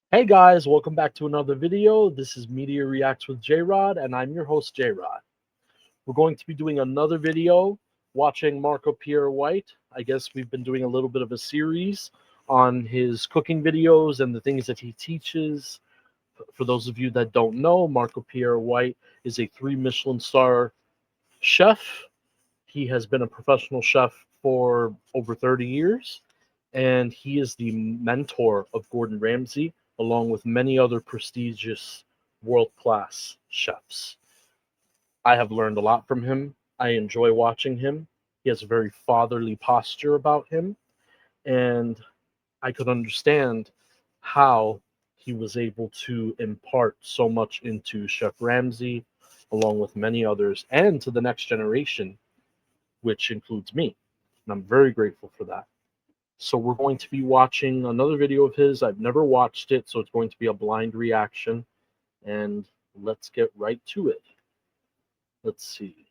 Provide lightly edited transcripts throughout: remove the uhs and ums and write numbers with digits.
Hey guys, welcome back to another video. This is Media Reacts with JRod, and I'm your host, JRod. We're going to be doing another video watching Marco Pierre White. I guess we've been doing a little bit of a series on his cooking videos and the things that he teaches. For those of you that don't know, Marco Pierre White is a 3 Michelin star chef. He has been a professional chef for over 30 years, and he is the mentor of Gordon Ramsay, along with many other prestigious world-class chefs. I have learned a lot from him. I enjoy watching him. He has a very fatherly posture about him, and I could understand how he was able to impart so much into Chef Ramsay, along with many others, and to the next generation, which includes me. And I'm very grateful for that. So we're going to be watching another video of his. I've never watched it, so it's going to be a blind reaction. And let's get right to it. Let's see.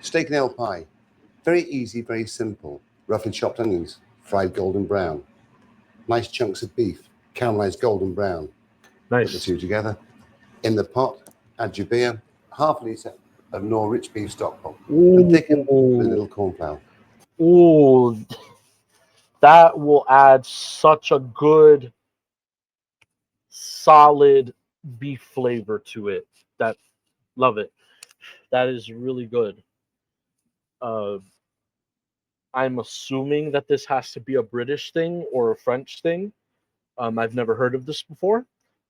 Steak and ale pie. Very easy, very simple. Roughly chopped onions, fried golden brown. Nice chunks of beef, caramelized golden brown. Nice. Put the two together. In the pot, add your beer, half a litre of Knorr rich beef stock pot, and thicken with a little corn flour. Ooh, that will add such a good, solid beef flavor to it. Love it. That is really good. I'm assuming that this has to be a British thing or a French thing. I've never heard of this before,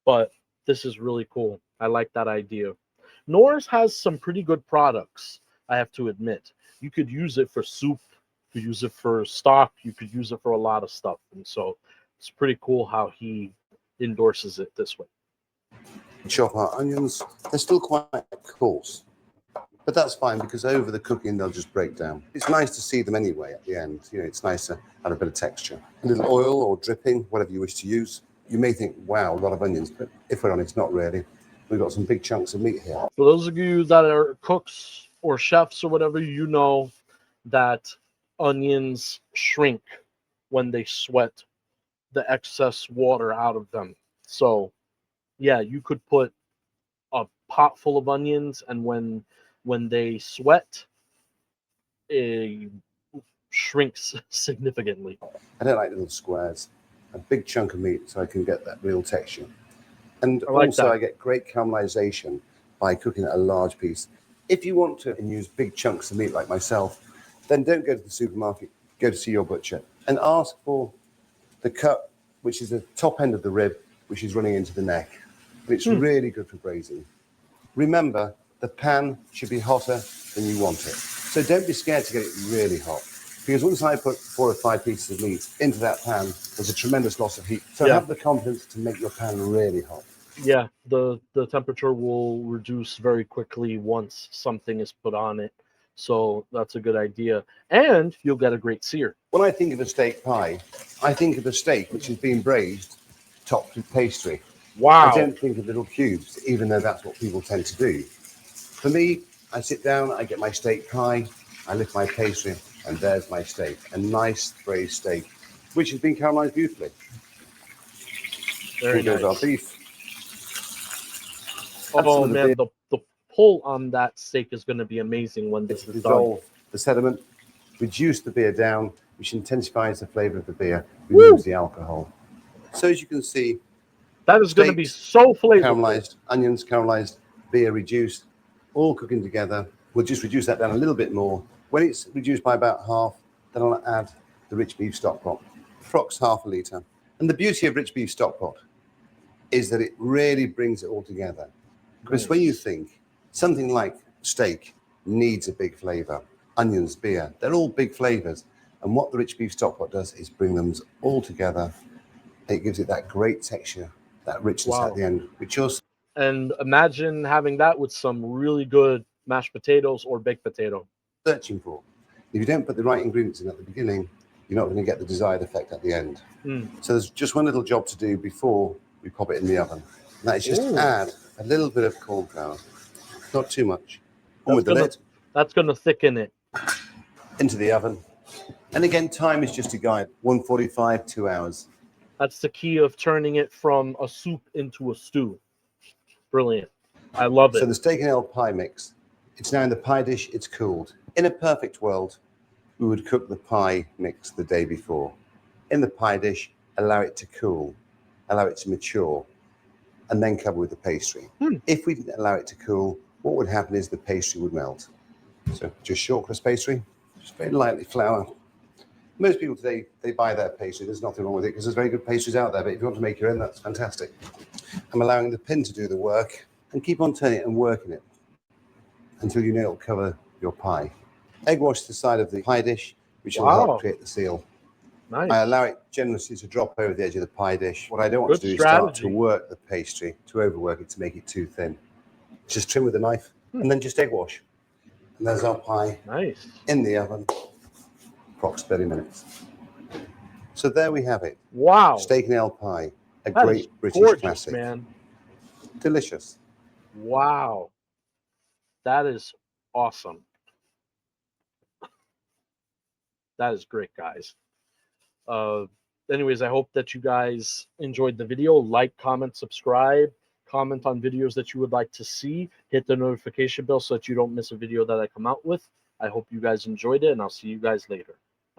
but this is really cool. I like that idea. Knorr's has some pretty good products, I have to admit. You could use it for soup, you could use it for stock, you could use it for a lot of stuff. And so it's pretty cool how he endorses it this way. Chop our onions. They're still quite coarse, but that's fine because over the cooking they'll just break down. It's nice to see them anyway at the end. You know, it's nice to add a bit of texture. A little oil or dripping, whatever you wish to use. You may think, wow, a lot of onions, but if we're honest, not really. We've got some big chunks of meat here. For those of you that are cooks or chefs or whatever, you know that onions shrink when they sweat the excess water out of them. So yeah, you could put a pot full of onions, and when they sweat, it shrinks significantly. I don't like little squares. A big chunk of meat so I can get that real texture. And like also that. I get great caramelization by cooking a large piece. If you want to use big chunks of meat like myself, then don't go to the supermarket, go to see your butcher and ask for the cut, which is the top end of the rib, which is running into the neck. It's really good for braising. Remember, the pan should be hotter than you want it. So don't be scared to get it really hot. Because once I put 4 or 5 pieces of meat into that pan, there's a tremendous loss of heat. So have the confidence to make your pan really hot. Yeah, the temperature will reduce very quickly once something is put on it. So that's a good idea. And you'll get a great sear. When I think of a steak pie, I think of a steak which has been braised, topped with pastry. Wow. I don't think of little cubes, even though that's what people tend to do. For me, I sit down, I get my steak pie, I lift my pastry, and there's my steak. A nice braised steak, which has been caramelized beautifully. Very Here goes our beef. Oh man, the pull on that steak is going to be amazing when this is dissolve the sediment, reduce the beer down, which intensifies the flavor of the beer, removes the alcohol. So as you can see, that is going to be so flavorful. Caramelized onions, caramelized beer reduced, all cooking together. We'll just reduce that down a little bit more. When it's reduced by about half, then I'll add the rich beef stock pot, approx half a litre. And the beauty of rich beef stock pot is that it really brings it all together. Because when you think something like steak needs a big flavor, onions, beer, they're all big flavors. And what the rich beef stock pot does is bring them all together. It gives it that great texture, that richness at the end, which yours. And imagine having that with some really good mashed potatoes or baked potato. Searching for. If you don't put the right ingredients in at the beginning, you're not going to get the desired effect at the end. So there's just one little job to do before we pop it in the oven. And that is just add a little bit of corn flour, not too much. On with the lid. That's going to thicken it. Into the oven. And again, time is just a guide. 145, 2 hours. That's the key of turning it from a soup into a stew. Brilliant. I love So it. the steak and ale pie mix, it's now in the pie dish, it's cooled. In a perfect world, we would cook the pie mix the day before. In the pie dish, allow it to cool, allow it to mature, and then cover with the pastry. If we didn't allow it to cool, what would happen is the pastry would melt. So just short crust pastry, just very lightly flour. Most people today, they buy their pastry. There's nothing wrong with it because there's very good pastries out there, but if you want to make your own, that's fantastic. I'm allowing the pin to do the work and keep on turning it and working it until you know it'll cover your pie. Egg wash the side of the pie dish, which will help create the seal. Nice. I allow it generously to drop over the edge of the pie dish. What I don't want Good to do strategy. is start to work the pastry, to overwork it, to make it too thin. Just trim with a knife and then just egg wash. And there's our pie Nice. in the oven, approx 30 minutes. So there we have it. Wow. Steak and ale pie, a That great is British gorgeous, classic. man. Delicious. Wow. That is awesome. That is great, guys. Anyways, I hope that you guys enjoyed the video. Like, comment, subscribe, comment on videos that you would like to see. Hit the notification bell so that you don't miss a video that I come out with. I hope you guys enjoyed it, and I'll see you guys later.